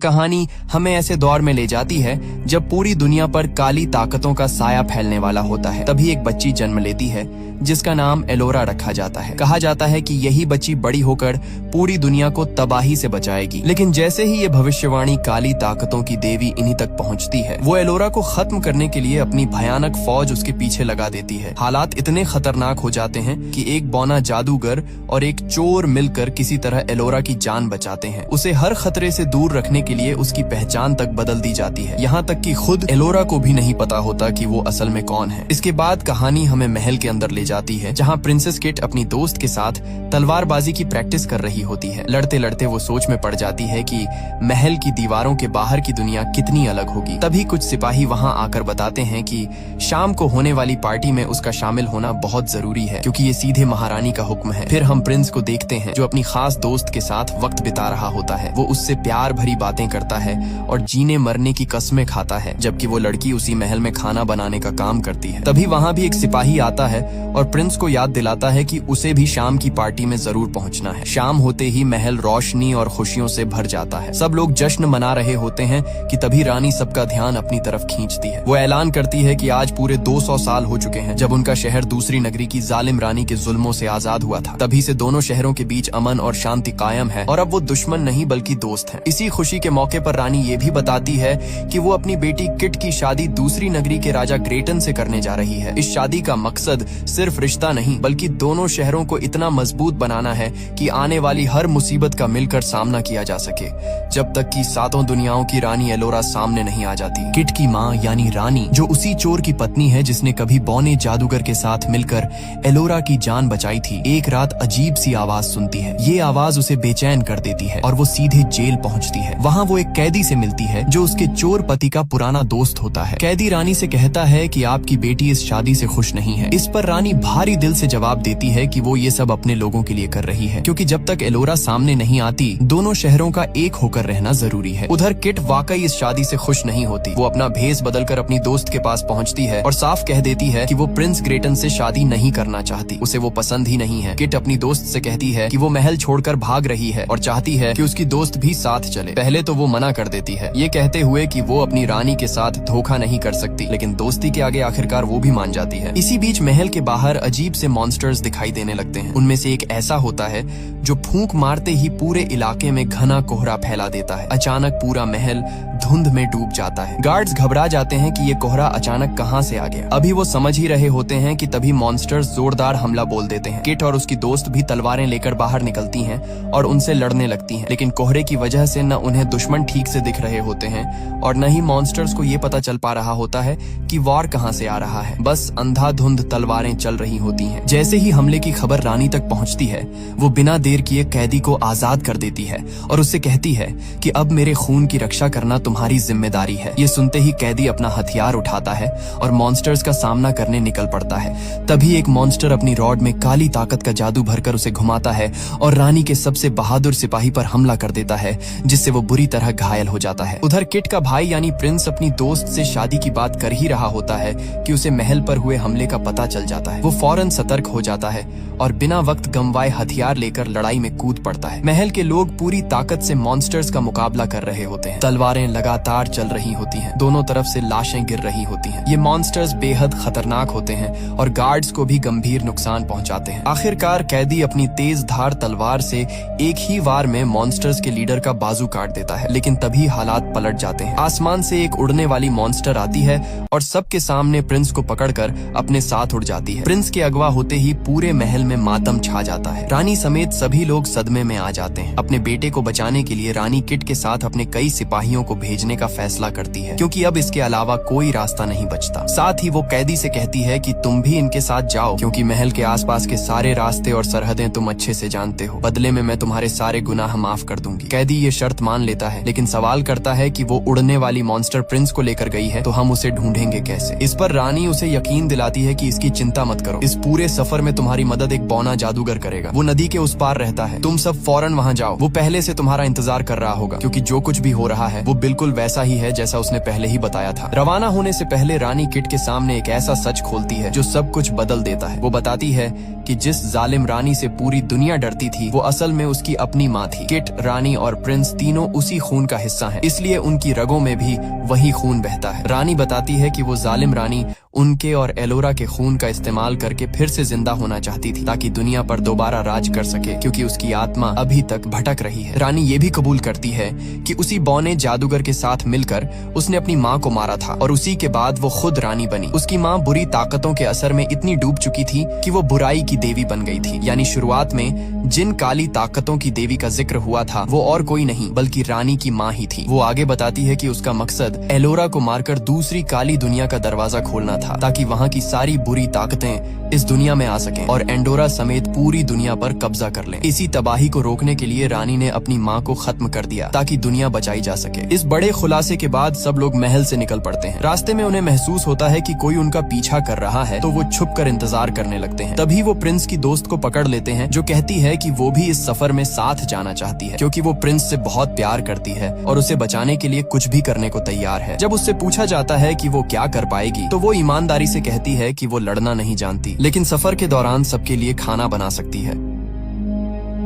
कहानी हमें ऐसे दौर में ले जाती है जब पूरी दुनिया पर काली ताकतों का साया फैलने वाला होता है। तभी एक बच्ची जन्म लेती है जिसका नाम एलोरा रखा जाता है। कहा जाता है कि यही बच्ची बड़ी होकर पूरी दुनिया को तबाही से बचाएगी। लेकिन जैसे ही ये भविष्यवाणी काली ताकतों की देवी इन्हीं तक पहुंचती है, वो एलोरा को खत्म करने के लिए अपनी भयानक फौज उसके पीछे लगा देती है। हालात इतने खतरनाक हो जाते हैं कि एक बौना जादूगर और एक चोर मिलकर किसी तरह एलोरा की जान बचाते हैं। उसे हर खतरे से दूर रखने के लिए उसकी पहचान तक बदल दी जाती है, यहाँ तक कि खुद एलोरा को भी नहीं पता होता कि वो असल में कौन है। इसके बाद कहानी हमें महल के अंदर ले जाती है, जहाँ प्रिंसेस किट अपनी दोस्त के साथ तलवारबाजी की प्रैक्टिस कर रही होती है। लड़ते लड़ते वो सोच में पड़ जाती है कि महल की दीवारों के बाहर की दुनिया कितनी अलग होगी। तभी कुछ सिपाही वहाँ आकर बताते हैं कि शाम को होने वाली पार्टी में उसका शामिल होना बहुत जरूरी है, क्योंकि ये सीधे महारानी का हुक्म है। फिर हम प्रिंस को देखते हैं जो अपनी खास दोस्त के साथ वक्त बिता रहा होता है। वो उससे प्यार भरी बातें करता है और जीने मरने की कस्में खाता है, जबकि वो लड़की उसी महल में खाना बनाने का काम करती है। तभी वहाँ भी एक सिपाही आता है और प्रिंस को याद दिलाता है कि उसे भी शाम की पार्टी में जरूर पहुंचना है। शाम होते ही महल रोशनी और खुशियों से भर जाता है। सब लोग जश्न मना रहे होते हैं कि तभी रानी सबका ध्यान अपनी तरफ खींचती है। वो ऐलान करती है कि आज पूरे 200 साल हो चुके हैं जब उनका शहर दूसरी नगरी की जालिम रानी के जुल्मों से आजाद हुआ था। तभी से दोनों शहरों के बीच अमन और शांति कायम है और अब वो दुश्मन नहीं बल्कि दोस्त हैं। इसी खुशी के मौके पर रानी ये भी बताती है कि वो अपनी बेटी किट की शादी दूसरी नगरी के राजा ग्रेटन से करने जा रही है। इस शादी का मकसद सिर्फ रिश्ता नहीं बल्कि दोनों शहरों को इतना मजबूत बनाना है कि आने वाली हर मुसीबत का मिलकर सामना किया जा सके, जब तक कि सातों दुनियाओं की रानी एलोरा सामने नहीं आ जाती। किट की माँ यानी रानी, जो उसी चोर की पत्नी है जिसने कभी बौने जादूगर के साथ मिलकर एलोरा की जान बचाई थी, एक रात अजीब सी आवाज सुनती है। ये आवाज उसे बेचैन कर देती है और वो सीधे जेल पहुंचती है। वहाँ वो एक कैदी से मिलती है जो उसके चोर पति का पुराना दोस्त होता है। कैदी रानी से कहता है कि आपकी बेटी इस शादी से खुश नहीं है। इस पर रानी भारी दिल से जवाब देती है कि वो ये सब अपने लोगों के लिए कर रही है, क्योंकि जब तक एलोरा सामने नहीं आती दोनों शहरों का एक होकर रहना जरूरी है। उधर किट वाकई इस शादी से खुश नहीं होती। वो अपना भेष बदलकर अपनी दोस्त के पास पहुंचती है और साफ कह देती है कि वो प्रिंस ग्रेटन से शादी नहीं करना चाहती, उसे वो पसंद ही नहीं है। किट अपनी दोस्त से कहती है कि वो महल छोड़कर भाग रही है और चाहती है कि उसकी दोस्त भी साथ चले। पहले तो वो मना कर देती है, ये कहते हुए कि वो अपनी रानी के साथ धोखा नहीं कर सकती, लेकिन दोस्ती के आगे आखिरकार वो भी मान जाती है। इसी बीच महल के बाहर अजीब से मॉन्स्टर्स दिखाई देने लगते हैं। उनमें से एक ऐसा होता है जो फूंक मारते ही पूरे इलाके में घना कोहरा फैला देता है। अचानक पूरा महल धुंध में डूब जाता है। गार्ड्स घबरा जाते हैं कि ये कोहरा अचानक कहां से आ गया। अभी वो समझ ही रहे होते हैं कि तभी मॉन्स्टर्स जोरदार हमला बोल देते हैं। किट और उसकी दोस्त भी तलवारें लेकर बाहर निकलती हैं और उनसे लड़ने लगती हैं, लेकिन कोहरे की वजह से न उन्हें दुश्मन ठीक से दिख रहे होते हैं और न ही मॉन्स्टर्स को ये पता चल पा रहा होता है कि वार कहां से आ रहा है। बस अंधाधुंध तलवारें चल रही होती हैं। जैसे ही हमले की खबर रानी तक पहुंचती है, वो बिना देर किए कैदी को आजाद कर देती है और उससे कहती है कि अब मेरे खून की रक्षा करना तुम्हारी जिम्मेदारी है। ये सुनते ही कैदी अपना हथियार उठाता है और मॉन्स्टर्स का सामना करने निकल पड़ता है। तभी एक मॉन्स्टर अपनी रॉड में काली ताकत का जादू भरकर उसे घुमाता है और रानी के सबसे बहादुर सिपाही पर हमला कर देता है, जिससे वो बुरी तरह घायल हो जाता है। उधर किट का भाई यानी प्रिंस अपनी दोस्त से शादी की बात कर ही रहा होता है कि उसे महल पर हुए हमले का पता चल जाता है। वो फौरन सतर्क हो जाता है और बिना वक्त गंवाए हथियार लेकर लड़ाई में कूद पड़ता है। महल के लोग पूरी ताकत से मॉन्स्टर्स का मुकाबला कर रहे होते हैं। तलवारें लगातार चल रही होती हैं, दोनों तरफ से लाशें गिर रही होती हैं। ये मॉन्स्टर्स बेहद खतरनाक होते हैं और गार्ड्स को भी गंभीर नुकसान पहुंचाते हैं। आखिरकार कैदी अपनी तेज धार तलवार से एक ही वार में मॉन्स्टर्स के लीडर का बाजू काट देता है, लेकिन तभी हालात पलट जाते हैं। आसमान से एक उड़ने वाली मॉन्स्टर आती है और सबके सामने प्रिंस को पकड़कर अपने साथ उड़ जाती है। प्रिंस के अगवा होते ही पूरे महल में मातम छा जाता है। रानी समेत सभी लोग सदमे में आ जाते हैं। अपने बेटे को बचाने के लिए रानी किट के साथ अपने कई सिपाहियों को भेजने का फैसला करती है, क्योंकि अब इसके अलावा कोई रास्ता नहीं बचता। साथ ही वो कैदी से कहती है कि तुम भी इनके साथ जाओ, क्योंकि महल के आसपास के सारे रास्ते और सरहदें तुम अच्छे से जानते हो। बदले में मैं तुम्हारे सारे गुनाह माफ कर दूंगी। कैदी ये शर्त मान लेता है, लेकिन सवाल करता है कि वो उड़ने वाली मॉन्स्टर प्रिंस को लेकर गई है तो हम उसे ढूंढेंगे कैसे। इस पर रानी उसे यकीन दिलाती है कि इसकी चिंता मत करो, इस पूरे सफर में तुम्हारी मदद एक बौना जादूगर करेगा। वो नदी के उस पार रहता है, तुम सब फौरन वहाँ जाओ। वो पहले से तुम्हारा इंतजार कर रहा होगा, क्योंकि जो कुछ भी हो रहा है वो बिल्कुल वैसा ही है जैसा उसने पहले ही बताया था। रवाना होने से पहले रानी किट के सामने एक ऐसा सच खोलती है जो सब कुछ बदल देता है। वो बताती है कि जिस जालिम रानी से पूरी दुनिया डरती थी वो असल में उसकी अपनी माँ थी। किट, रानी और प्रिंस तीनों उसी इसी खून का हिस्सा हैं, इसलिए उनकी रगों में भी वही खून बहता है। रानी बताती है कि वो जालिम रानी उनके और एलोरा के खून का इस्तेमाल करके फिर से जिंदा होना चाहती थी ताकि दुनिया पर दोबारा राज कर सके, क्योंकि उसकी आत्मा अभी तक भटक रही है। रानी ये भी कबूल करती है कि उसी बौने जादूगर के साथ मिलकर उसने अपनी माँ को मारा था और उसी के बाद वो खुद रानी बनी। उसकी माँ बुरी ताकतों के असर में इतनी डूब चुकी थी कि वो बुराई की देवी बन गई थी। यानी शुरुआत में जिन काली ताकतों की देवी का जिक्र हुआ था वो और कोई नहीं बल्कि रानी की माँ ही थी। वो आगे बताती है कि उसका मकसद एलोरा को मारकर दूसरी काली दुनिया का दरवाजा खोलना था ताकि वहाँ की सारी बुरी ताकतें इस दुनिया में आ सकें और एंडोरा समेत पूरी दुनिया पर कब्जा कर लें। इसी तबाही को रोकने के लिए रानी ने अपनी माँ को खत्म कर दिया ताकि दुनिया बचाई जा सके। इस बड़े खुलासे के बाद सब लोग महल से निकल पड़ते हैं। रास्ते में उन्हें महसूस होता है कि कोई उनका पीछा कर रहा है, तो वो छुप कर इंतजार करने लगते हैं। तभी वो प्रिंस की दोस्त को पकड़ लेते हैं जो कहती है कि वो भी इस सफर में साथ जाना चाहती है क्योंकि वो प्रिंस से बहुत प्यार करती है और उसे बचाने के लिए कुछ भी करने को तैयार है। जब उससे पूछा जाता है कि वो क्या कर पाएगी तो वो ईमानदारी से कहती है कि वो लड़ना नहीं जानती, लेकिन सफर के दौरान सबके लिए खाना बना सकती है।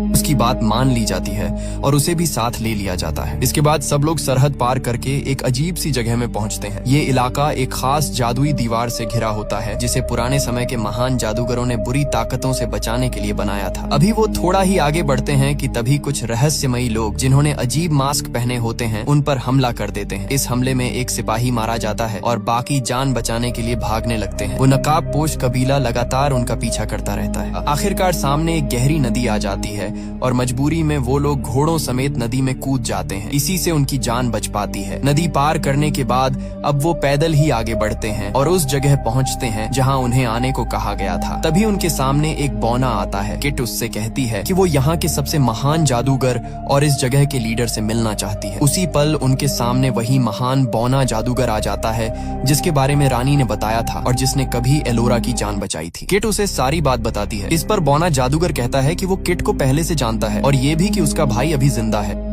उसकी बात मान ली जाती है और उसे भी साथ ले लिया जाता है। इसके बाद सब लोग सरहद पार करके एक अजीब सी जगह में पहुंचते हैं। ये इलाका एक खास जादुई दीवार से घिरा होता है जिसे पुराने समय के महान जादूगरों ने बुरी ताकतों से बचाने के लिए बनाया था। अभी वो थोड़ा ही आगे बढ़ते हैं कि तभी कुछ रहस्यमयी लोग जिन्होंने अजीब मास्क पहने होते हैं उन पर हमला कर देते हैं। इस हमले में एक सिपाही मारा जाता है और बाकी जान बचाने के लिए भागने लगते हैं। वो नकाबपोश कबीला लगातार उनका पीछा करता रहता है। आखिरकार सामने एक गहरी नदी आ जाती है और मजबूरी में वो लोग घोड़ों समेत नदी में कूद जाते हैं। इसी से उनकी जान बच पाती है। नदी पार करने के बाद अब वो पैदल ही आगे बढ़ते हैं और उस जगह पहुंचते हैं जहां उन्हें आने को कहा गया था। तभी उनके सामने एक बौना आता है। किट उससे कहती है कि वो यहाँ के सबसे महान जादूगर और इस जगह के लीडर से मिलना चाहती है। उसी पल उनके सामने वही महान बौना जादूगर आ जाता है जिसके बारे में रानी ने बताया था और जिसने कभी एलोरा की जान बचाई थी। किट उसे सारी बात बताती है। इस पर बौना जादूगर कहता है कि वो किट को पहले से जानता है और ये भी कि उसका भाई अभी जिंदा है।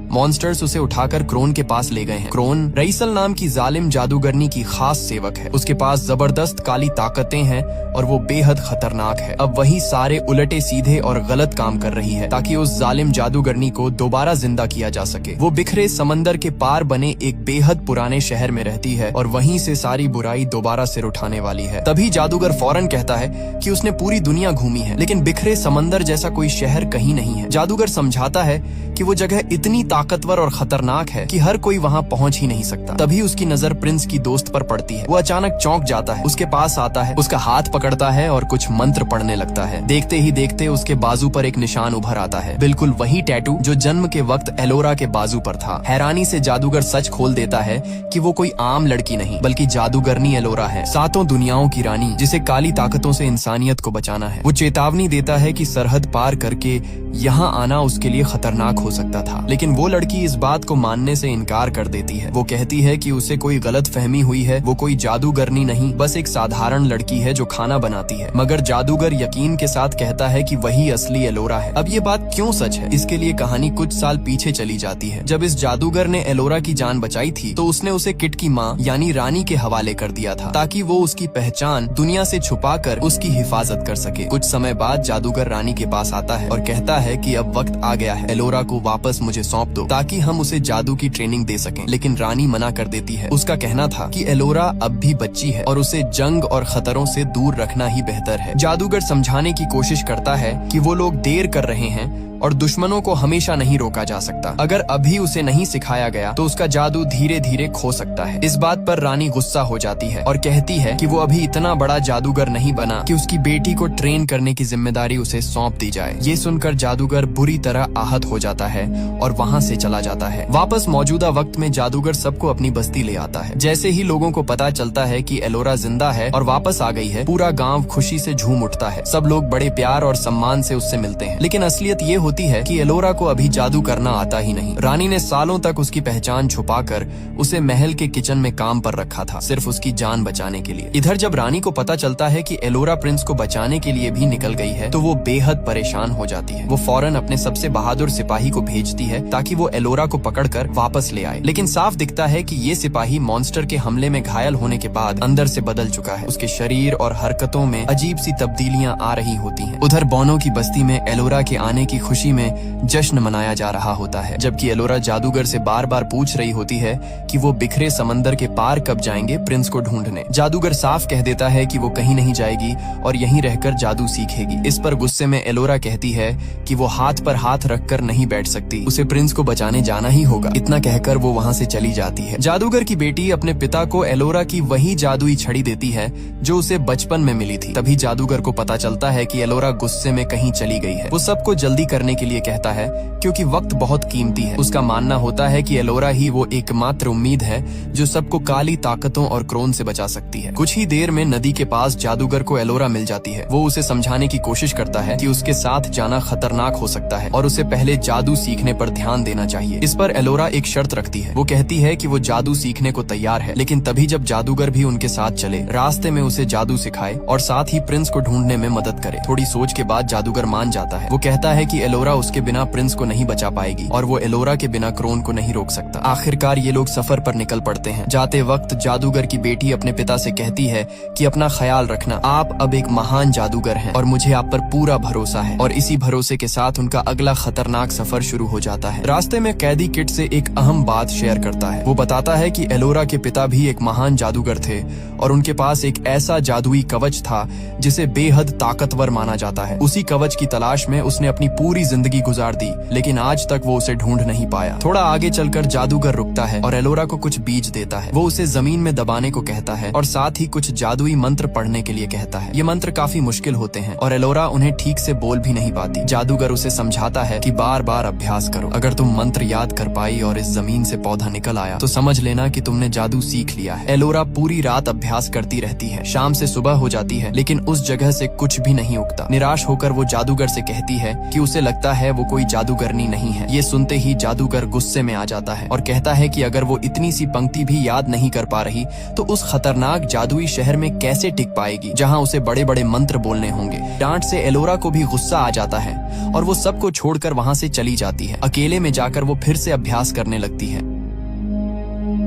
मॉन्स्टर्स उसे उठाकर क्रोन के पास ले गए हैं। क्रोन रईसल नाम की जालिम जादूगरनी की खास सेवक है। उसके पास जबरदस्त काली ताकतें हैं और वो बेहद खतरनाक है। अब वही सारे उलटे सीधे और गलत काम कर रही है ताकि उस जालिम जादूगरनी को दोबारा जिंदा किया जा सके। वो बिखरे समंदर के पार बने एक बेहद पुराने शहर में रहती है और वहीं से सारी बुराई दोबारा सिर उठाने वाली है। तभी जादूगर फौरन कहता है कि उसने पूरी दुनिया घूमी है लेकिन बिखरे समंदर जैसा कोई शहर कहीं नहीं है। जादूगर समझाता है कि वो जगह इतनी ताकतवर और खतरनाक है कि हर कोई वहाँ पहुँच ही नहीं सकता। तभी उसकी नजर प्रिंस की दोस्त पर पड़ती है। वो अचानक चौंक जाता है, उसके पास आता है, उसका हाथ पकड़ता है और कुछ मंत्र पढ़ने लगता है। देखते ही देखते उसके बाजू पर एक निशान उभर आता है, बिल्कुल वही टैटू जो जन्म के वक्त एलोरा के बाजू पर था। हैरानी से जादूगर सच खोल देता है कि वो कोई आम लड़की नहीं बल्कि जादूगरनी एलोरा है, सातों दुनियाओं की रानी जिसे काली ताकतों से इंसानियत को बचाना है। वो चेतावनी देता है कि सरहद पार करके यहाँ आना उसके लिए खतरनाक हो सकता था, लेकिन वो लड़की इस बात को मानने से इनकार कर देती है। वो कहती है कि उसे कोई गलत फहमी हुई है, वो कोई जादूगरनी नहीं बस एक साधारण लड़की है जो खाना बनाती है। मगर जादूगर यकीन के साथ कहता है कि वही असली एलोरा है। अब ये बात क्यों सच है, इसके लिए कहानी कुछ साल पीछे चली जाती है। जब इस जादूगर ने एलोरा की जान बचाई थी तो उसने उसे किट की माँ यानी रानी के हवाले कर दिया था ताकि वो उसकी पहचान दुनिया से छुपा कर उसकी हिफाजत कर सके। कुछ समय बाद जादूगर रानी के पास आता है और कहता है कि अब वक्त आ गया है, एलोरा को वापस मुझे सौंप दो ताकि हम उसे जादू की ट्रेनिंग दे सकें। लेकिन रानी मना कर देती है। उसका कहना था कि एलोरा अब भी बच्ची है और उसे जंग और खतरों से दूर रखना ही बेहतर है। जादूगर समझाने की कोशिश करता है कि वो लोग देर कर रहे हैं और दुश्मनों को हमेशा नहीं रोका जा सकता। अगर अभी उसे नहीं सिखाया गया तो उसका जादू धीरे धीरे खो सकता है। इस बात पर रानी गुस्सा हो जाती है और कहती है कि वो अभी इतना बड़ा जादूगर नहीं बना कि उसकी बेटी को ट्रेन करने की जिम्मेदारी उसे सौंप दी जाए। ये सुनकर जादूगर बुरी तरह आहत हो जाता है और वहाँ से चला जाता है। वापस मौजूदा वक्त में जादूगर सबको अपनी बस्ती ले आता है। जैसे ही लोगों को पता चलता है कि एलोरा जिंदा है और वापस आ गई है, पूरा गाँव खुशी से झूम उठता है। सब लोग बड़े प्यार और सम्मान से उससे मिलते हैं। लेकिन असलियत ये होती है कि एलोरा को अभी जादू करना आता ही नहीं। रानी ने सालों तक उसकी पहचान छुपाकर उसे महल के किचन में काम पर रखा था, सिर्फ उसकी जान बचाने के लिए। इधर जब रानी को पता चलता है कि एलोरा प्रिंस को बचाने के लिए भी निकल गई है तो वो बेहद परेशान हो जाती है। वो फौरन अपने सबसे बहादुर सिपाही को भेजती है ताकि वो एलोरा को पकड़कर वापस ले आए। लेकिन साफ दिखता है कि ये सिपाही मॉन्स्टर के हमले में घायल होने के बाद अंदर से बदल चुका है। उसके शरीर और हरकतों में अजीब सी तब्दीलियां आ रही होती हैं। उधर बौनों की बस्ती में एलोरा के आने की खुशी खुशी में जश्न मनाया जा रहा होता है, जबकि एलोरा जादूगर से बार बार पूछ रही होती है कि वो बिखरे समंदर के पार कब जाएंगे प्रिंस को ढूंढने। जादूगर साफ कह देता है कि वो कहीं नहीं जाएगी और यहीं रहकर जादू सीखेगी। इस पर गुस्से में एलोरा कहती है कि वो हाथ पर हाथ रखकर नहीं बैठ सकती, उसे प्रिंस को बचाने जाना ही होगा। इतना कहकर वो वहाँ से चली जाती है। जादूगर की बेटी अपने पिता को एलोरा की वही जादुई छड़ी देती है जो उसे बचपन में मिली थी। तभी जादूगर को पता चलता है कि एलोरा गुस्से में कहीं चली गई है। वो सबको जल्दी करने के लिए कहता है क्योंकि वक्त बहुत कीमती है। उसका मानना होता है कि एलोरा ही वो एकमात्र उम्मीद है जो सबको काली ताकतों और क्रोन से बचा सकती है। कुछ ही देर में नदी के पास जादूगर को एलोरा मिल जाती है। वो उसे समझाने की कोशिश करता है कि उसके साथ जाना खतरनाक हो सकता है और उसे पहले जादू सीखने पर ध्यान देना चाहिए। इस पर एलोरा एक शर्त रखती है। वो कहती है कि वो जादू सीखने को तैयार है, लेकिन तभी जब जादूगर भी उनके साथ चले, रास्ते में उसे जादू सिखाए और साथ ही प्रिंस को ढूंढने में मदद करे। थोड़ी सोच के बाद जादूगर मान जाता है। वो कहता है कि एलोरा उसके बिना प्रिंस को नहीं बचा पाएगी और वो एलोरा के बिना क्रोन को नहीं रोक सकता। आखिरकार ये लोग सफर पर निकल पड़ते हैं। जाते वक्त जादूगर की बेटी अपने पिता से कहती है कि अपना ख्याल रखना, आप अब एक महान जादूगर हैं और मुझे आप पर पूरा भरोसा है। और इसी भरोसे के साथ उनका अगला खतरनाक सफर शुरू हो जाता है। रास्ते में कैदी किट से एक अहम बात शेयर करता है। वो बताता है कि एलोरा के पिता भी एक महान जादूगर थे और उनके पास एक ऐसा जादुई कवच था जिसे बेहद ताकतवर माना जाता है। उसी कवच की तलाश में उसने अपनी पूरी जिंदगी गुजार दी, लेकिन आज तक वो उसे ढूंढ नहीं पाया। थोड़ा आगे चलकर जादूगर रुकता है और एलोरा को कुछ बीज देता है। वो उसे जमीन में दबाने को कहता है और साथ ही कुछ जादुई मंत्र पढ़ने के लिए कहता है। ये मंत्र काफी मुश्किल होते हैं और एलोरा उन्हें ठीक से बोल भी नहीं पाती। जादूगर उसे समझाता है कि बार बार अभ्यास करो। अगर तुम मंत्र याद कर पाई और इस जमीन से पौधा निकल आया तो समझ लेना कि तुमने जादू सीख लिया है। एलोरा पूरी रात अभ्यास करती रहती है। शाम से सुबह हो जाती है, लेकिन उस जगह से कुछ भी नहीं उगता। निराश होकर वो जादूगर से कहती है कि उसे लगता है वो कोई जादूगरनी नहीं है। ये सुनते ही जादूगर गुस्से में आ जाता है और कहता है कि अगर वो इतनी सी पंक्ति भी याद नहीं कर पा रही तो उस खतरनाक जादुई शहर में कैसे टिक पाएगी जहाँ उसे बड़े बड़े मंत्र बोलने होंगे। डांट से एलोरा को भी गुस्सा आ जाता है और वो सबको छोड़कर वहाँ से चली जाती है। अकेले में जाकर वो फिर से अभ्यास करने लगती है।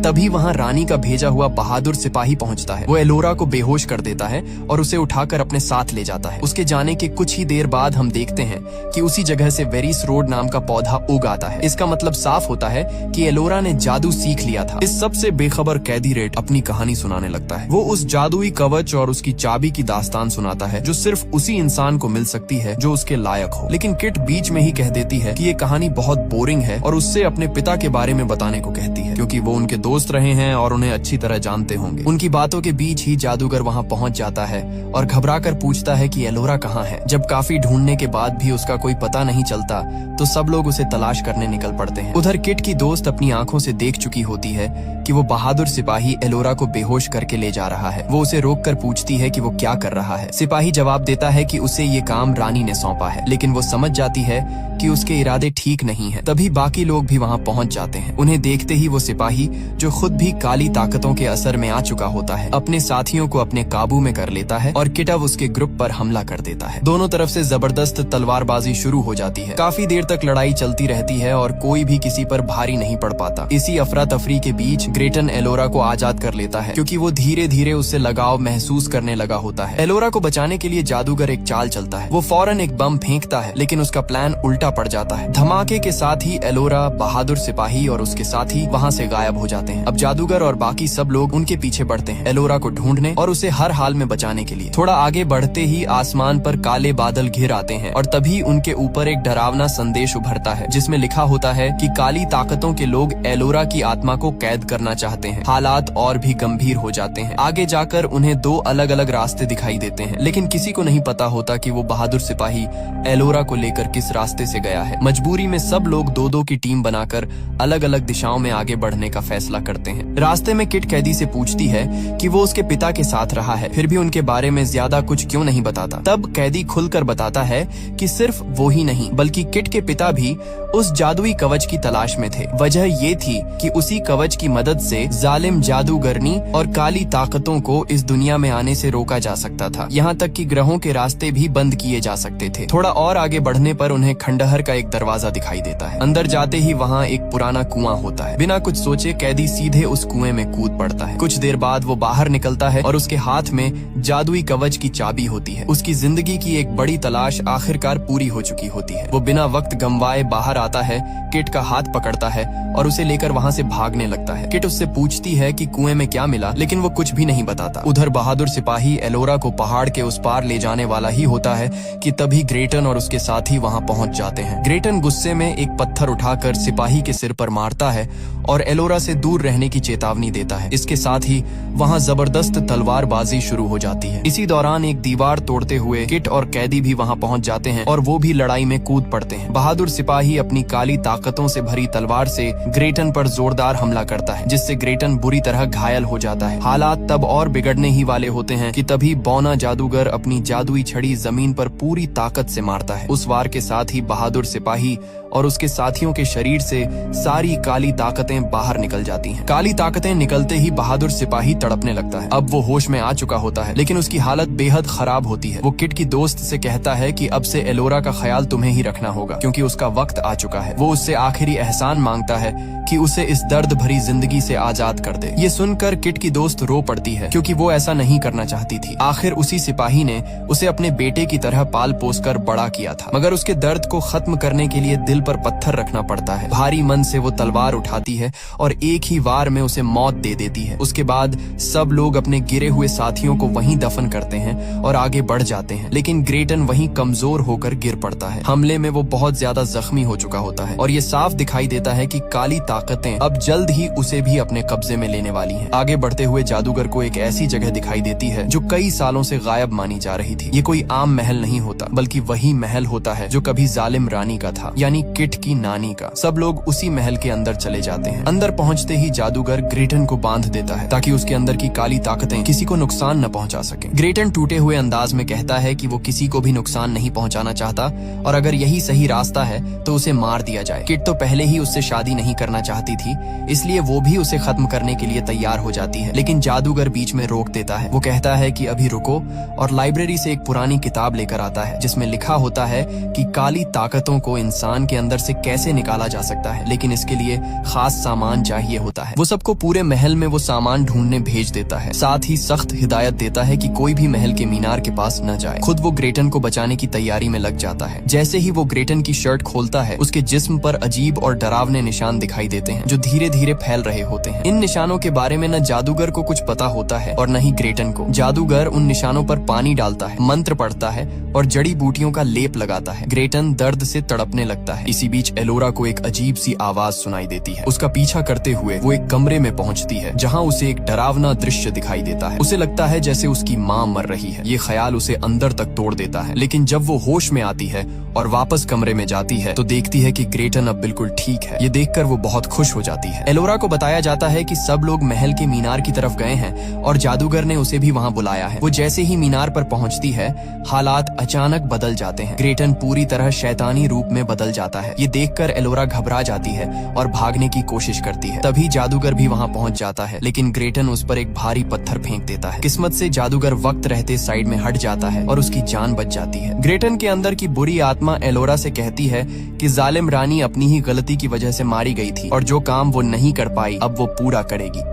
तभी वहाँ रानी का भेजा हुआ बहादुर सिपाही पहुँचता है। वो एलोरा को बेहोश कर देता है और उसे उठाकर अपने साथ ले जाता है। उसके जाने के कुछ ही देर बाद हम देखते हैं कि उसी जगह से वेरिस रोड नाम का पौधा उग आता है। इसका मतलब साफ होता है कि एलोरा ने जादू सीख लिया था। इस सबसे बेखबर कैदी रेड अपनी कहानी सुनाने लगता है। वो उस जादुई कवच और उसकी चाबी की दास्तान सुनाता है जो सिर्फ उसी इंसान को मिल सकती है जो उसके लायक हो। लेकिन किट बीच में ही कह देती है कि ये कहानी बहुत बोरिंग है और उससे अपने पिता के बारे में बताने को कहती है, क्योंकि वो उनके दोस्त रहे हैं और उन्हें अच्छी तरह जानते होंगे। उनकी बातों के बीच ही जादूगर वहां पहुंच जाता है और घबराकर पूछता है कि एलोरा कहां है। जब काफी ढूंढने के बाद भी उसका कोई पता नहीं चलता तो सब लोग उसे तलाश करने निकल पड़ते हैं। उधर किट की दोस्त अपनी आंखों से देख चुकी होती है कि वो बहादुर सिपाही एलोरा को बेहोश करके ले जा रहा है। वो उसे रोककर पूछती है कि वो क्या कर रहा है। सिपाही जवाब देता है कि उसे ये काम रानी ने सौंपा है, लेकिन वो समझ जाती है कि उसके इरादे ठीक नहीं है। तभी बाकी लोग भी वहाँ पहुँच जाते हैं। उन्हें देखते ही वो सिपाही, जो खुद भी काली ताकतों के असर में आ चुका होता है, अपने साथियों को अपने काबू में कर लेता है और किटव उसके ग्रुप पर हमला कर देता है। दोनों तरफ से जबरदस्त तलवारबाजी शुरू हो जाती है। काफी देर तक लड़ाई चलती रहती है और कोई भी किसी पर भारी नहीं पड़ पाता। इसी अफरा तफरी के बीच ग्रेटन एलोरा को आजाद कर लेता है, क्योंकि वो धीरे धीरे उससे लगाव महसूस करने लगा होता है। एलोरा को बचाने के लिए जादूगर एक चाल चलता है। वो फौरन एक बम फेंकता है, लेकिन उसका प्लान उल्टा पड़ जाता है। धमाके के साथ ही एलोरा, बहादुर सिपाही और उसके साथी वहाँ से गायब हो जाते हैं। अब जादूगर और बाकी सब लोग उनके पीछे बढ़ते हैं, एलोरा को ढूंढने और उसे हर हाल में बचाने के लिए। थोड़ा आगे बढ़ते ही आसमान पर काले बादल घिर आते हैं और तभी उनके ऊपर एक डरावना संदेश उभरता है, जिसमें लिखा होता है कि काली ताकतों के लोग एलोरा की आत्मा को कैद करना चाहते हैं। हालात और भी गंभीर हो जाते हैं। आगे जाकर उन्हें दो अलग अलग रास्ते दिखाई देते हैं, लेकिन किसी को नहीं पता होता कि वो बहादुर सिपाही एलोरा को लेकर किस रास्ते से गया है। मजबूरी में सब लोग दो दो की टीम बनाकर अलग अलग दिशाओं में आगे बढ़ने का फैसला करते हैं। रास्ते में किट कैदी से पूछती है कि वो उसके पिता के साथ रहा है, फिर भी उनके बारे में ज्यादा कुछ क्यों नहीं बताता। तब कैदी खुलकर बताता है कि सिर्फ वो ही नहीं, बल्कि किट के पिता भी उस जादुई कवच की तलाश में थे। वजह ये थी कि उसी कवच की मदद से जालिम जादूगरनी और काली ताकतों को इस दुनिया में आने से रोका जा सकता था। यहाँ तक कि ग्रहों के रास्ते भी बंद किए जा सकते थे। थोड़ा और आगे बढ़ने पर उन्हें खंडहर का एक दरवाजा दिखाई देता है। अंदर जाते ही वहाँ एक पुराना कुआं होता है। बिना कुछ सोचे कैदी सीधे उस कुएं में कूद पड़ता है। कुछ देर बाद वो बाहर निकलता है और उसके हाथ में जादुई कवच की चाबी होती है। उसकी जिंदगी की एक बड़ी तलाश आखिरकार पूरी हो चुकी होती है। वो बिना वक्त गंवाए बाहर आता है, किट का हाथ पकड़ता है और उसे लेकर वहाँ से भागने लगता है। किट उससे पूछती है कि कुएं में क्या मिला, लेकिन वो कुछ भी नहीं बताता। उधर बहादुर सिपाही एलोरा को पहाड़ के उस पार ले जाने वाला ही होता है कि तभी ग्रेटन और उसके साथी वहाँ पहुँच जाते हैं। ग्रेटन गुस्से में एक पत्थर उठाकर सिपाही के सिर पर मारता है और एलोरा से दूर रहने की चेतावनी देता है। इसके साथ ही वहाँ जबरदस्त तलवारबाजी शुरू हो जाती है। इसी दौरान एक दीवार तोड़ते हुए किट और कैदी भी वहाँ पहुँच जाते हैं और वो भी लड़ाई में कूद पड़ते हैं। बहादुर सिपाही अपनी काली ताकतों से भरी तलवार से ग्रेटन पर जोरदार हमला करता है, जिससे ग्रेटन बुरी तरह घायल हो जाता है। हालात तब और बिगड़ने ही वाले होते हैं कि तभी बौना जादूगर अपनी जादुई छड़ी जमीन पर पूरी ताकत से मारता है। उस वार के साथ ही बहादुर सिपाही और उसके साथियों के शरीर से सारी काली ताकतें बाहर निकल जाती हैं। काली ताकतें निकलते ही बहादुर सिपाही तड़पने लगता है। अब वो होश में आ चुका होता है, लेकिन उसकी हालत बेहद खराब होती है। वो किट की दोस्त से कहता है कि अब से एलोरा का ख्याल तुम्हें ही रखना होगा, क्योंकि उसका वक्त आ चुका है। वो उससे आखिरी एहसान मांगता है कि उसे इस दर्द भरी जिंदगी से आजाद कर दे। ये सुनकर किट की दोस्त रो पड़ती है, क्योंकि वो ऐसा नहीं करना चाहती थी। आखिर उसी सिपाही ने उसे अपने बेटे की तरह पाल पोस कर बड़ा किया था, मगर उसके दर्द को खत्म करने के लिए दिल पर पत्थर रखना पड़ता है। भारी मन से वो तलवार उठाती है और एक ही वार में उसे मौत दे देती है। उसके बाद सब लोग अपने गिरे हुए साथियों को वहीं दफन करते हैं और आगे बढ़ जाते हैं, लेकिन ग्रेटन वहीं कमजोर होकर गिर पड़ता है। हमले में वो बहुत ज्यादा जख्मी हो चुका होता है और ये साफ दिखाई देता है कि काली ताकतें अब जल्द ही उसे भी अपने कब्जे में लेने वाली हैं। आगे बढ़ते हुए जादूगर को एक ऐसी जगह दिखाई देती है जो कई सालों से गायब मानी जा रही थी। ये कोई आम महल नहीं होता, बल्कि वही महल होता है जो कभी जालिम रानी का था, यानी किट की नानी का। सब लोग उसी महल के अंदर चले जाते हैं। अंदर पहुंचते ही जादूगर ग्रेटन को बांध देता है ताकि उसके अंदर की काली ताकतें किसी को नुकसान न पहुंचा सकें। ग्रेटन टूटे हुए अंदाज में कहता है कि वो किसी को भी नुकसान नहीं पहुंचाना चाहता और अगर यही सही रास्ता है तो उसे मार दिया जाए। किट तो पहले ही उससे शादी नहीं करना चाहती थी, इसलिए वो भी उसे खत्म करने के लिए तैयार हो जाती है, लेकिन जादूगर बीच में रोक देता है। वो कहता है कि अभी रुको और लाइब्रेरी से एक पुरानी किताब लेकर आता है जिसमें लिखा होता है कि काली ताकतों को इंसान के अंदर से कैसे निकाला जा सकता है, लेकिन इसके लिए खास सामान चाहिए होता है। वो सबको पूरे महल में वो सामान ढूंढने भेज देता है, साथ ही सख्त हिदायत देता है कि कोई भी महल के मीनार के पास न जाए। खुद वो ग्रेटन को बचाने की तैयारी में लग जाता है। जैसे ही वो ग्रेटन की शर्ट खोलता है, उसके जिस्म पर अजीब और डरावने निशान दिखाई देते हैं जो धीरे धीरे फैल रहे होते हैं। इन निशानों के बारे में न जादूगर को कुछ पता होता है और न ही ग्रेटन को। जादूगर उन निशानों पर पानी डालता है, मंत्र पढ़ता है और जड़ी बूटियों का लेप लगाता है। ग्रेटन दर्द से तड़पने लगता है। इसी बीच एलोरा को एक अजीब सी आवाज सुनाई देती है। उसका पीछा करते हुए वो एक कमरे में पहुंचती है जहां उसे एक डरावना दृश्य दिखाई देता है। उसे लगता है जैसे उसकी माँ मर रही है। ये ख्याल उसे अंदर तक तोड़ देता है, लेकिन जब वो होश में आती है और वापस कमरे में जाती है तो देखती है कि ग्रेटन अब बिल्कुल ठीक है। ये देखकर वो बहुत खुश हो जाती है। एलोरा को बताया जाता है कि सब लोग महल के मीनार की तरफ गए हैं और जादूगर ने उसे भी वहाँ बुलाया है। वो जैसे ही मीनार पर पहुँचती है, हालात अचानक बदल जाते हैं। ग्रेटन पूरी तरह शैतानी रूप में बदल जाता है। ये देखकर एलोरा घबरा जाती है और भागने की कोशिश करती है। तभी जादूगर भी वहाँ पहुँच जाता है, लेकिन ग्रेटन उस पर एक भारी पत्थर फेंक देता है। किस्मत से जादूगर वक्त रहते साइड में हट जाता है और उसकी जान बच जाती है। ग्रेटन के अंदर की बुरी आत्मा एलोरा से कहती है कि जालिम रानी अपनी ही गलती की वजह से मारी गई थी और जो काम वो नहीं कर पाई अब वो पूरा करेगी।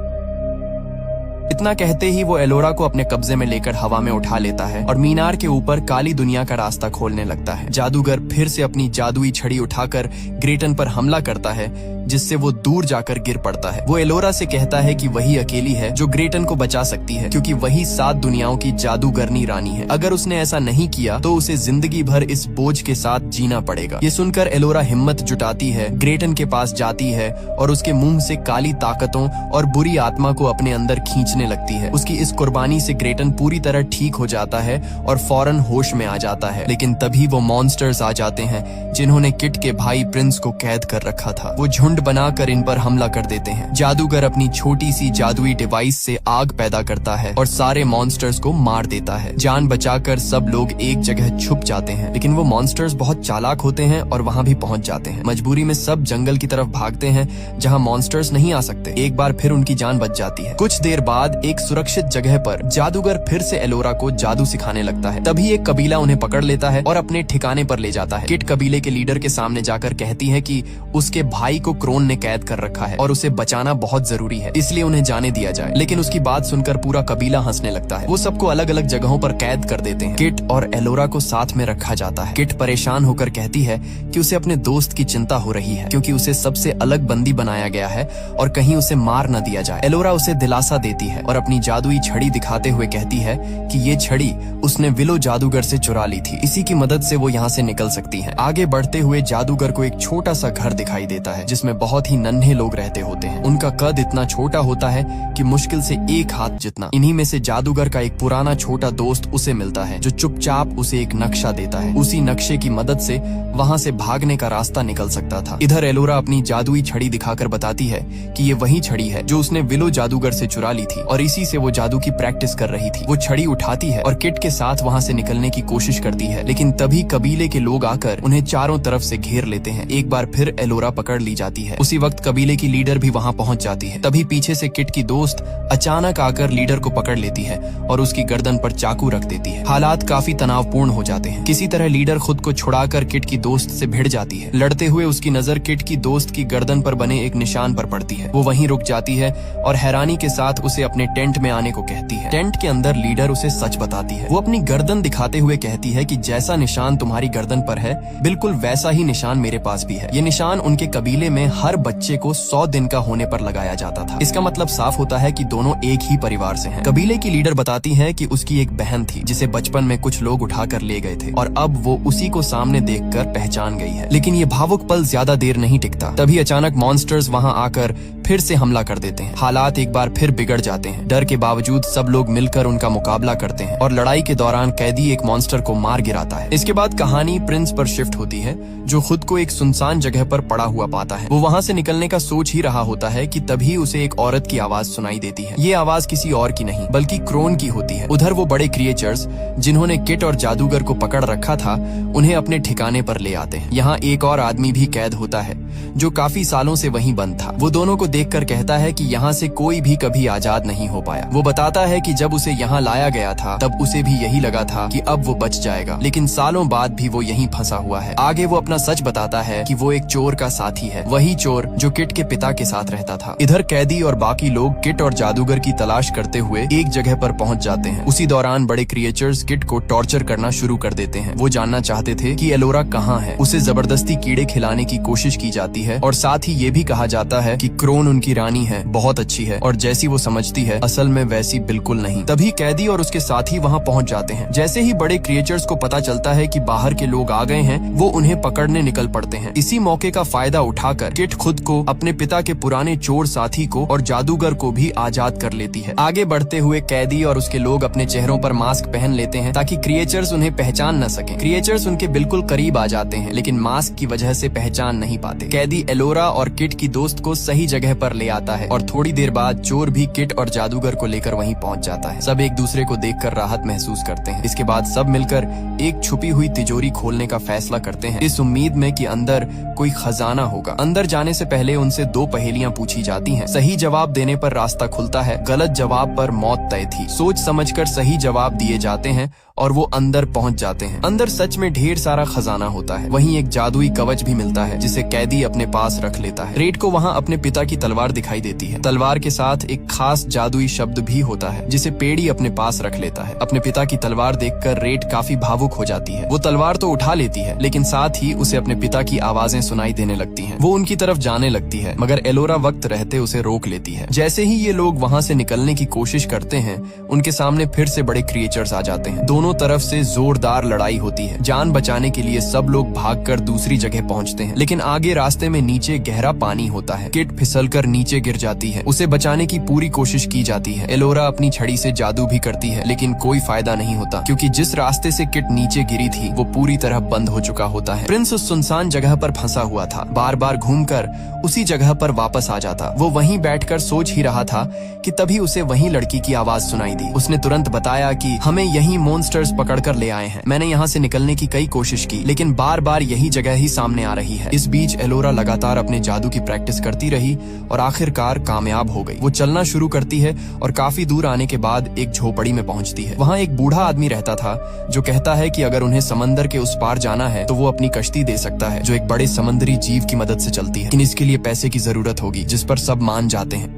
इतना कहते ही वो एलोरा को अपने कब्जे में लेकर हवा में उठा लेता है और मीनार के ऊपर काली दुनिया का रास्ता खोलने लगता है। जादूगर फिर से अपनी जादुई छड़ी उठाकर ग्रेटन पर हमला करता है, जिससे वो दूर जाकर गिर पड़ता है। वो एलोरा से कहता है कि वही अकेली है जो ग्रेटन को बचा सकती है, क्योंकि वही 7 दुनियाओं की जादूगरनी रानी है। अगर उसने ऐसा नहीं किया तो उसे जिंदगी भर इस बोझ के साथ जीना पड़ेगा। ये सुनकर एलोरा हिम्मत जुटाती है, ग्रेटन के पास जाती है और उसके मुंह से काली ताकतों और बुरी आत्मा को अपने अंदर खींचने लगती है। उसकी इस कुर्बानी से ग्रेटन पूरी तरह ठीक हो जाता है और फौरन होश में आ जाता है। लेकिन तभी वो मॉन्स्टर्स आ जाते हैं जिन्होंने किट के भाई प्रिंस को कैद कर रखा था। वो झुंड बनाकर इन पर हमला कर देते हैं। जादूगर अपनी छोटी सी जादुई डिवाइस से आग पैदा करता है और सारे मॉन्स्टर्स को मार देता है। जान बचाकर सब लोग एक जगह छुप जाते हैं, लेकिन वो मॉन्स्टर्स बहुत चालाक होते हैं और वहाँ भी पहुँच जाते हैं। मजबूरी में सब जंगल की तरफ भागते हैं जहाँ मॉन्स्टर्स नहीं आ सकते। एक बार फिर उनकी जान बच जाती है। कुछ देर बाद एक सुरक्षित जगह पर जादूगर फिर से एलोरा को जादू सिखाने लगता है। तभी एक कबीला उन्हें पकड़ लेता है और अपने ठिकाने पर ले जाता है। किट कबीले के लीडर के सामने जाकर कहती है कि उसके भाई को क्रोन ने कैद कर रखा है और उसे बचाना बहुत जरूरी है, इसलिए उन्हें जाने दिया जाए। लेकिन उसकी बात सुनकर पूरा कबीला हंसने लगता है। वो सबको अलग अलग जगहों पर कैद कर देते हैं। किट और एलोरा को साथ में रखा जाता है। किट परेशान होकर कहती है कि उसे अपने दोस्त की चिंता हो रही है, क्योंकि उसे सबसे अलग बंदी बनाया गया है और कहीं उसे मार न दिया जाए। एलोरा उसे दिलासा देती है और अपनी जादुई छड़ी दिखाते हुए कहती है कि ये छड़ी उसने विलो जादूगर से चुरा ली थी, इसी की मदद से वो यहाँ से निकल सकती है। आगे बढ़ते हुए जादूगर को एक छोटा सा घर दिखाई देता है जिसमें बहुत ही नन्हे लोग रहते होते हैं। उनका कद इतना छोटा होता है कि मुश्किल से एक हाथ जितना। इन्हीं में से जादूगर का एक पुराना छोटा दोस्त उसे मिलता है जो चुपचाप उसे एक नक्शा देता है। उसी नक्शे की मदद से वहाँ से भागने का रास्ता निकल सकता था। इधर एलोरा अपनी जादुई छड़ी दिखाकर बताती है कि ये वही छड़ी है जो उसने विलो जादूगर से चुरा ली थी और इसी से वो जादू की प्रैक्टिस कर रही थी। वो छड़ी उठाती है और किट के साथ वहाँ से निकलने की कोशिश करती है, लेकिन तभी कबीले के लोग आकर उन्हें चारों तरफ से घेर लेते हैं। एक बार फिर एलोरा पकड़ ली जाती है। उसी वक्त कबीले की लीडर भी वहाँ पहुँच जाती है। तभी पीछे से किट की दोस्त अचानक आकर लीडर को पकड़ लेती है और उसकी गर्दन पर चाकू रख देती है। हालात काफी तनावपूर्ण हो जाते हैं। किसी तरह लीडर खुद को छुड़ाकर किट की दोस्त से भिड़ जाती है। लड़ते हुए उसकी नजर किट की दोस्त की गर्दन पर बने एक निशान पर पड़ती है। वो वहीं रुक जाती है और हैरानी के साथ उसे अपने टेंट में आने को कहती है। टेंट के अंदर लीडर उसे सच बताती है। वो अपनी गर्दन दिखाते हुए कहती है कि जैसा निशान तुम्हारी गर्दन पर है, बिल्कुल वैसा ही निशान मेरे पास भी है। ये निशान उनके कबीले में हर बच्चे को 100 दिन का होने पर लगाया जाता था। इसका मतलब साफ होता है कि दोनों एक ही परिवार से हैं। कबीले की लीडर बताती है कि उसकी एक बहन थी जिसे बचपन में कुछ लोग उठाकर ले गए थे और अब वो उसी को सामने देखकर पहचान गई है। लेकिन ये भावुक पल ज्यादा देर नहीं टिकता। तभी अचानक मॉन्स्टर्स वहाँ आकर फिर से हमला कर देते हैं। हालात एक बार फिर बिगड़ जाते हैं। डर के बावजूद सब लोग मिलकर उनका मुकाबला करते हैं और लड़ाई के दौरान कैदी एक मॉन्स्टर को मार गिराता है। इसके बाद कहानी प्रिंस पर शिफ्ट होती है जो खुद को एक सुनसान जगह पर पड़ा हुआ पाता है। वो वहाँ से निकलने का सोच ही रहा होता है कि तभी उसे एक औरत की आवाज सुनाई देती है। ये आवाज किसी और की नहीं बल्कि क्रोन की होती है। उधर वो बड़े क्रिएचर्स जिन्होंने किट और जादूगर को पकड़ रखा था उन्हें अपने ठिकाने पर ले आते हैं। यहाँ एक और आदमी भी कैद होता है जो काफी सालों से वहीं बंद था। वो दोनों को देखकर कहता है कि यहाँ से कोई भी कभी आजाद नहीं हो पाया। वो बताता है कि जब उसे यहाँ लाया गया था तब उसे भी यही लगा था कि अब वो बच जाएगा, लेकिन सालों बाद भी वो यहीं फंसा हुआ है। आगे वो अपना सच बताता है कि वो एक चोर का साथी है, वही चोर जो किट के पिता के साथ रहता था। इधर कैदी और बाकी लोग किट और जादूगर की तलाश करते हुए एक जगह पर पहुंच जाते हैं। उसी दौरान बड़े क्रिएचर्स किट को टॉर्चर करना शुरू कर देते हैं। वो जानना चाहते थे कि एलोरा कहाँ है। उसे जबरदस्ती कीड़े खिलाने की कोशिश की जाती है और साथ ही ये भी कहा जाता है कि क्रोन उनकी रानी है, बहुत अच्छी है और जैसी वो समझती है असल में वैसी बिल्कुल नहीं। तभी कैदी और उसके साथी वहाँ पहुँच जाते हैं। जैसे ही बड़े क्रिएचर्स को पता चलता है कि बाहर के लोग आ गए हैं, वो उन्हें पकड़ने निकल पड़ते हैं। इसी मौके का फायदा उठाकर किट खुद को, अपने पिता के पुराने चोर साथी को और जादूगर को भी आजाद कर लेती है। आगे बढ़ते हुए कैदी और उसके लोग अपने चेहरों पर मास्क पहन लेते हैं ताकि क्रिएचर्स उन्हें पहचान न सके। क्रिएचर्स उनके बिल्कुल करीब आ जाते हैं लेकिन मास्क की वजह से पहचान नहीं पाते। कैदी एलोरा और किट की दोस्त को सही जगह पर ले आता है और थोड़ी देर बाद चोर भी किट और जादूगर को लेकर वहीं पहुंच जाता है। सब एक दूसरे को देखकर राहत महसूस करते हैं। इसके बाद सब मिलकर एक छुपी हुई तिजोरी खोलने का फैसला करते हैं, इस उम्मीद में कि अंदर कोई खजाना होगा। अंदर जाने से पहले उनसे 2 पहेलियां पूछी जाती हैं। सही जवाब देने पर रास्ता खुलता है, गलत जवाब पर मौत तय थी। सोच समझकर सही जवाब दिए जाते हैं और वो अंदर पहुंच जाते हैं। अंदर सच में ढेर सारा खजाना होता है। वहीं एक जादुई कवच भी मिलता है जिसे कैदी अपने पास रख लेता है। रेड को वहाँ अपने पिता की तलवार दिखाई देती है। तलवार के साथ एक खास जादुई शब्द भी होता है जिसे पेड़ी अपने पास रख लेता है। अपने पिता की तलवार देखकर रेड काफी भावुक हो जाती है। वो तलवार तो उठा लेती है लेकिन साथ ही उसे अपने पिता की आवाजें सुनाई देने लगती हैं। वो उनकी तरफ जाने लगती है मगर एलोरा वक्त रहते उसे रोक लेती है। जैसे ही ये लोग वहाँ से निकलने की कोशिश करते हैं उनके सामने फिर से बड़े क्रिएचर्स आ जाते हैं। दोनों तरफ से जोरदार लड़ाई होती है। जान बचाने के लिए सब लोग भागकर दूसरी जगह पहुँचते हैं लेकिन आगे रास्ते में नीचे गहरा पानी होता है। किट फिसलकर नीचे गिर जाती है। उसे बचाने की पूरी कोशिश की जाती है। एलोरा अपनी छड़ी से जादू भी करती है लेकिन कोई फायदा नहीं होता क्योंकि जिस रास्ते से किट नीचे गिरी थी वो पूरी तरह बंद हो चुका होता है। प्रिंस उस सुनसान जगह पर फंसा हुआ था। बार बार घूमकर उसी जगह पर वापस आ जाता। वो वहीं बैठकर सोच ही रहा था कि तभी उसे वहीं लड़की की आवाज सुनाई दी। उसने तुरंत बताया कि हमें यहीं मॉन्स्टर्स पकड़कर ले आए हैं। मैंने यहाँ से निकलने की कई कोशिश की लेकिन बार बार यही जगह ही सामने आ रही है। इस बीच एलोरा लगातार अपने जादू की प्रैक्टिस करती रही और आखिरकार कामयाब हो गई। वो चलना शुरू करती है और काफी दूर आने के बाद एक झोपड़ी में पहुंचती है। वहाँ एक बूढ़ा आदमी रहता था जो कहता है कि अगर उन्हें समंदर के उस पार जाना है तो वो अपनी कश्ती दे सकता है जो एक बड़े समुद्री जीव की मदद से चलती है, लेकिन इसके लिए पैसे की जरूरत होगी, जिस पर सब मान जाते हैं।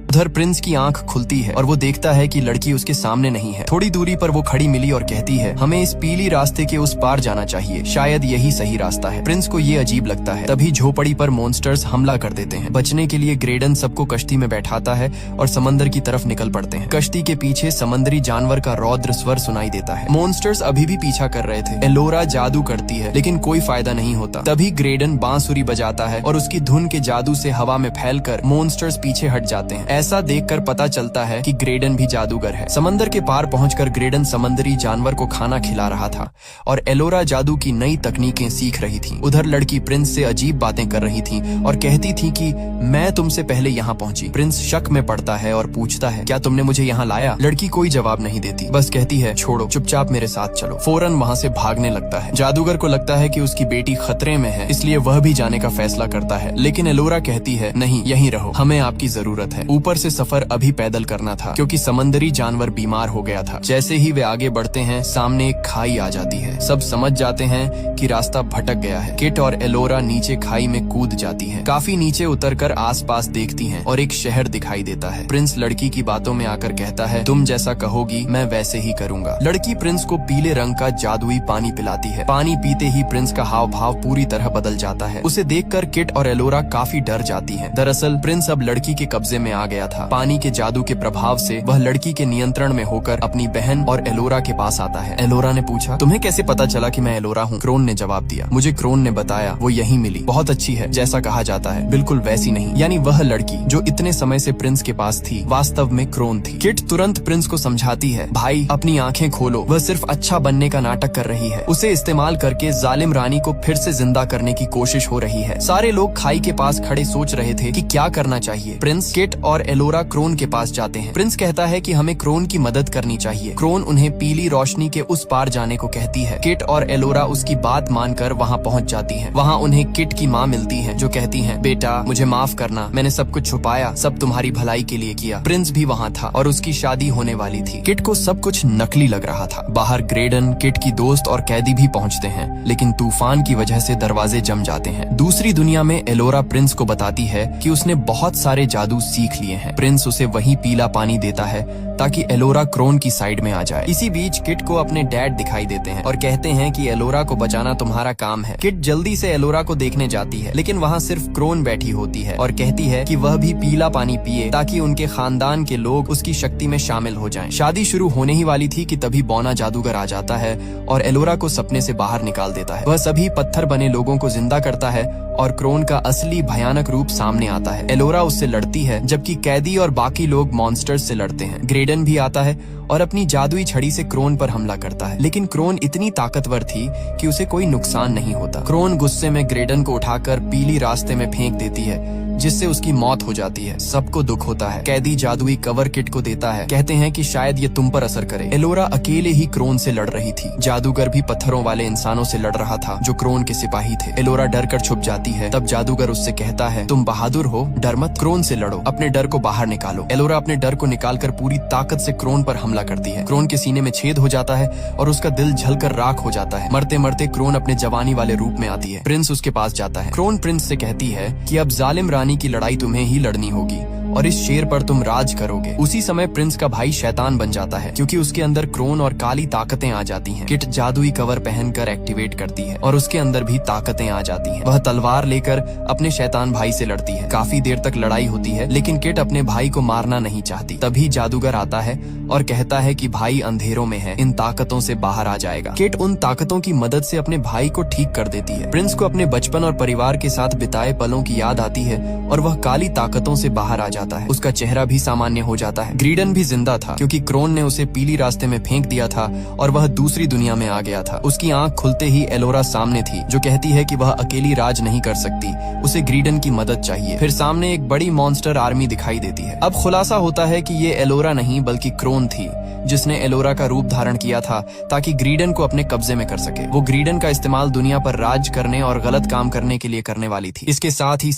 उधर प्रिंस की आंख खुलती है और वो देखता है कि लड़की उसके सामने नहीं है। थोड़ी दूरी पर वो खड़ी मिली और कहती है, हमें इस पीली रास्ते के उस पार जाना चाहिए, शायद यही सही रास्ता है। प्रिंस को ये अजीब लगता है। तभी झोपड़ी पर मॉन्स्टर्स हमला कर देते हैं। बचने के लिए ग्रेडन सबको कश्ती में बैठाता है और समंदर की तरफ निकल पड़ते हैं। कश्ती के पीछे समुद्री जानवर का रौद्र स्वर सुनाई देता है। मॉन्स्टर्स अभी भी पीछा कर रहे थे। एलोरा जादू करती है लेकिन कोई फायदा नहीं होता। तभी ग्रेडन बांसुरी बजाता है और उसकी धुन के जादू से हवा में फैलकर मॉन्स्टर्स पीछे हट जाते हैं। ऐसा देखकर पता चलता है कि ग्रेडन भी जादूगर है। समंदर के पार पहुंचकर ग्रेडन समंदरी जानवर को खाना खिला रहा था और एलोरा जादू की नई तकनीकें सीख रही थी। उधर लड़की प्रिंस से अजीब बातें कर रही थी और कहती थी कि मैं तुमसे पहले यहाँ पहुंची। प्रिंस शक में पड़ता है और पूछता है, क्या तुमने मुझे यहाँ लाया? लड़की कोई जवाब नहीं देती, बस कहती है, छोड़ो, चुपचाप मेरे साथ चलो। फौरन वहाँ से भागने लगता है। जादूगर को लगता है कि उसकी बेटी खतरे में है, इसलिए वह भी जाने का फैसला करता है, लेकिन एलोरा कहती है, नहीं, यहीं रहो, हमें आपकी जरूरत है। ऊपर से सफर अभी पैदल करना था क्योंकि समंदरी जानवर बीमार हो गया था। जैसे ही वे आगे बढ़ते हैं, सामने एक खाई आ जाती है। सब समझ जाते हैं कि रास्ता भटक गया है। किट और एलोरा नीचे खाई में कूद जाती है। काफी नीचे उतरकर आसपास देखती हैं और एक शहर दिखाई देता है। प्रिंस लड़की की बातों में आकर कहता है, तुम जैसा कहोगी मैं वैसे ही करूंगा। लड़की प्रिंस को पीले रंग का जादुई पानी पिलाती है। पानी पीते ही प्रिंस का हाव भाव पूरी तरह बदल जाता है। उसे देखकर किट और एलोरा काफी डर जाती हैं। दरअसल प्रिंस अब लड़की के कब्जे में आ गया था। पानी के जादू के प्रभाव से वह लड़की के नियंत्रण में होकर अपनी बहन और एलोरा के पास आता है। एलोरा ने पूछा, तुम्हें कैसे पता चला कि मैं एलोरा हूँ? क्रोन ने जवाब दिया, मुझे क्रोन ने बताया, वो यहीं मिली। बहुत अच्छी है, जैसा कहा जाता है, बिल्कुल वैसी नहीं। यानी वह लड़की जो इतने समय से प्रिंस के पास थी वास्तव में क्रोन थी। किट तुरंत प्रिंस को समझाती है, भाई अपनी आंखें खोलो, वह सिर्फ अच्छा बनने का नाटक कर रही है। उसे इस्तेमाल करके जालिम रानी को फिर से जिंदा करने की कोशिश हो रही है। सारे लोग खाई के पास खड़े सोच रहे थे कि क्या करना चाहिए। प्रिंस, किट और एलोरा क्रोन के पास जाते हैं। प्रिंस कहता है कि हमें क्रोन की मदद करनी चाहिए। क्रोन उन्हें पीली रोशनी के उस पार जाने को कहती है। किट और एलोरा उसकी बात मानकर वहाँ पहुँच जाती हैं। वहाँ उन्हें किट की माँ मिलती है जो कहती है, बेटा मुझे माफ करना, मैंने सब कुछ छुपाया, सब तुम्हारी भलाई के लिए किया। प्रिंस भी वहाँ था और उसकी शादी होने वाली थी। किट को सब कुछ नकली लग रहा था। बाहर ग्रेडन, किट की दोस्त और कैदी भी पहुँचते हैं, लेकिन तूफान की वजह से दरवाजे जम जाते हैं। दूसरी दुनिया में एलोरा प्रिंस को बताती है कि उसने बहुत सारे जादू सीख लिए हैं। प्रिंस उसे वही पीला पानी देता है ताकि एलोरा क्रोन की साइड में आ जाए। इसी बीच किट को अपने डैड दिखाई देते हैं और कहते हैं कि एलोरा को बचाना तुम्हारा काम है। किट जल्दी से एलोरा को देखने जाती है, लेकिन वहाँ सिर्फ क्रोन बैठी होती है और कहती है कि वह भी पीला पानी पिए ताकि उनके खानदान के लोग उसकी शक्ति में शामिल हो जाएं। शादी शुरू होने ही वाली थी कि तभी बौना जादूगर आ जाता है और एलोरा को सपने से बाहर निकाल देता है। वह सभी पत्थर बने लोगों को जिंदा करता है और क्रोन का असली भयानक रूप सामने आता है। एलोरा उससे लड़ती है जबकि कैदी और बाकी लोग मॉन्स्टर्स से लड़ते हैं। ग्रेडन भी आता है और अपनी जादुई छड़ी से क्रोन पर हमला करता है, लेकिन क्रोन इतनी ताकतवर थी कि उसे कोई नुकसान नहीं होता। क्रोन गुस्से में ग्रेडन को उठाकर पीली रास्ते में फेंक देती है जिससे उसकी मौत हो जाती है। सबको दुख होता है। कैदी जादुई कवर किट को देता है, कहते हैं कि शायद ये तुम पर असर करे। एलोरा अकेले ही क्रोन से लड़ रही थी। जादूगर भी पत्थरों वाले इंसानों से लड़ रहा था जो क्रोन के सिपाही थे। एलोरा डर कर छुप जाती है। तब जादूगर उससे कहता है, तुम बहादुर हो, डर मत, क्रोन से लड़ो, अपने डर को बाहर निकालो। एलोरा अपने डर को निकालकर पूरी ताकत से क्रोन पर हमला करती है। क्रोन के सीने में छेद हो जाता है और उसका दिल जलकर राख हो जाता है। मरते मरते क्रोन अपने जवानी वाले रूप में आती है। प्रिंस उसके पास जाता है। क्रोन प्रिंस से कहती है कि अब जालिम रानी की लड़ाई तुम्हें ही लड़नी होगी और इस शेर पर तुम राज करोगे। उसी समय प्रिंस का भाई शैतान बन जाता है क्योंकि उसके अंदर क्रोन और काली ताकतें आ जाती हैं। किट जादुई कवर पहनकर एक्टिवेट करती है और उसके अंदर भी ताकतें आ जाती हैं। वह तलवार लेकर अपने शैतान भाई से लड़ती है। काफी देर तक लड़ाई होती है, लेकिन किट अपने भाई को मारना नहीं चाहती। तभी जादूगर आता है और कहता है कि भाई अंधेरों में है, इन ताकतों से बाहर आ जाएगा। किट उन ताकतों की मदद से अपने भाई को ठीक कर देती है। प्रिंस को अपने बचपन और परिवार के साथ बिताए पलों की याद आती है और वह काली ताकतों से बाहर आ जाता है। उसका चेहरा भी सामान्य हो जाता है। ग्रीडन भी जिंदा था क्योंकि क्रोन ने उसे पीली रास्ते में फेंक दिया था और वह दूसरी दुनिया में आ गया था। उसकी आंख खुलते ही एलोरा सामने थी जो कहती है कि वह अकेली राज नहीं कर सकती, उसे ग्रीडन की मदद चाहिए। फिर सामने एक बड़ी मॉन्स्टर आर्मी दिखाई देती है। अब खुलासा होता है कि ये एलोरा नहीं बल्कि क्रोन थी जिसने एलोरा का रूप धारण किया था ताकि ग्रीडन को अपने कब्जे में कर सके। वो ग्रीडन का इस्तेमाल दुनिया पर राज करने और गलत काम करने के लिए करने वाली थी। इसके साथ ही